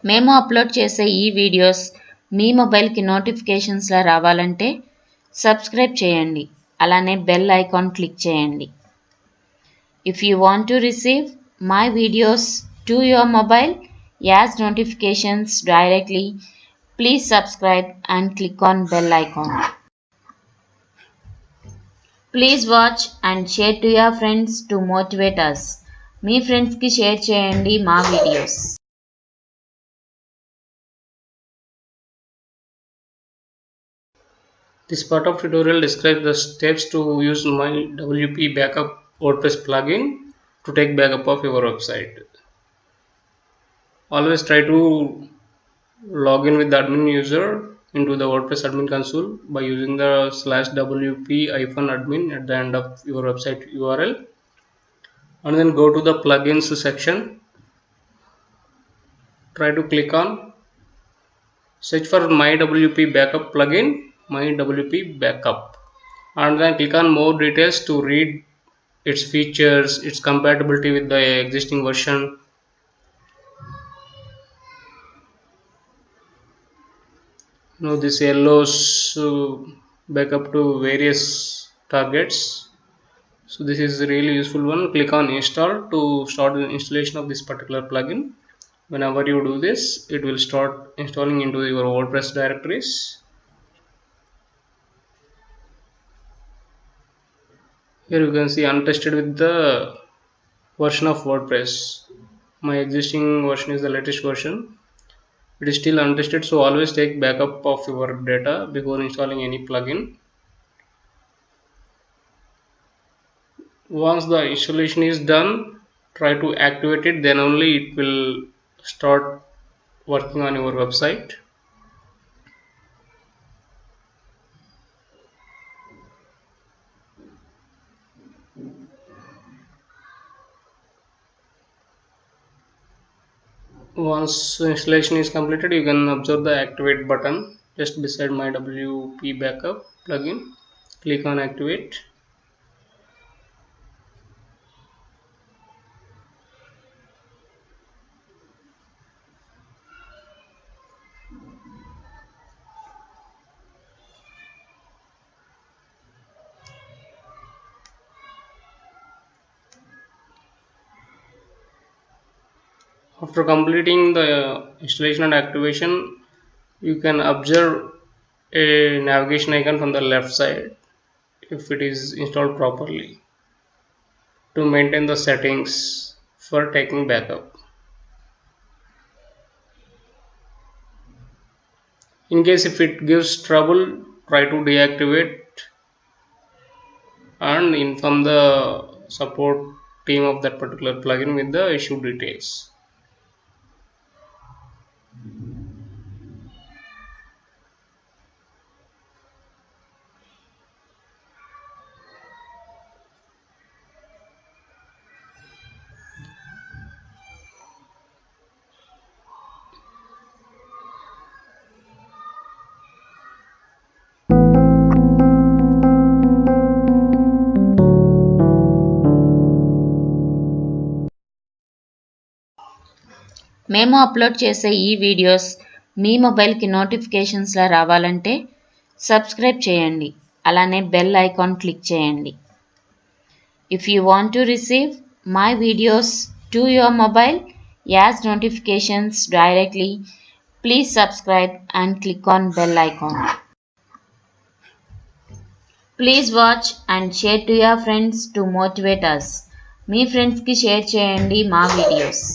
మేము అప్లోడ్ చేసే ఈ వీడియోస్ మీ మొబైల్కి నోటిఫికేషన్స్లా రావాలంటే సబ్స్క్రైబ్ చేయండి. అలానే బెల్ ఐకాన్ క్లిక్ చేయండి. If you want to receive my videos to your mobile as notifications directly, please subscribe and click on bell icon. Please watch and share to your friends to motivate us. మీ ఫ్రెండ్స్కి share చేయండి మా videos. This part of tutorial describes the steps to use my WP Backup WordPress plugin to take backup of your website. Always try to log in with the admin user into the WordPress admin console by using the /wp-admin at the end of your website URL, and then go to the plugins section. Try to click on search for my WP Backup plugin, my WP Backup, and then click on more details to read its features, its compatibility with the existing version. Now this allows backup to various targets, so this is a really useful one. Click on install to start the installation of this particular plugin. Whenever you do this, it will start installing into your WordPress directories. Here you can see untested with the version of WordPress. My existing version is the latest version. It is still untested, so always take backup of your data before installing any plugin. Once the installation is done, try to activate it, then only it will start working on your website. Once installation is completed, you can observe the activate button just beside my WP Backup plugin. Click on activate. After completing the installation and activation, you can observe a navigation icon from the left side if it is installed properly to maintain the settings for taking backup. In case if it gives trouble, try to deactivate and inform the support team of that particular plugin with the issue details. మేము upload చేసే ఈ videos మీ మొబైల్కి నోటిఫికేషన్స్లా రావాలంటే subscribe చేయండి. అలానే bell icon click చేయండి. If you want to receive my videos to your mobile as notifications directly, please subscribe and click on bell icon. Please watch and share to your friends to motivate us. మీ ఫ్రెండ్స్కి share చేయండి మా videos.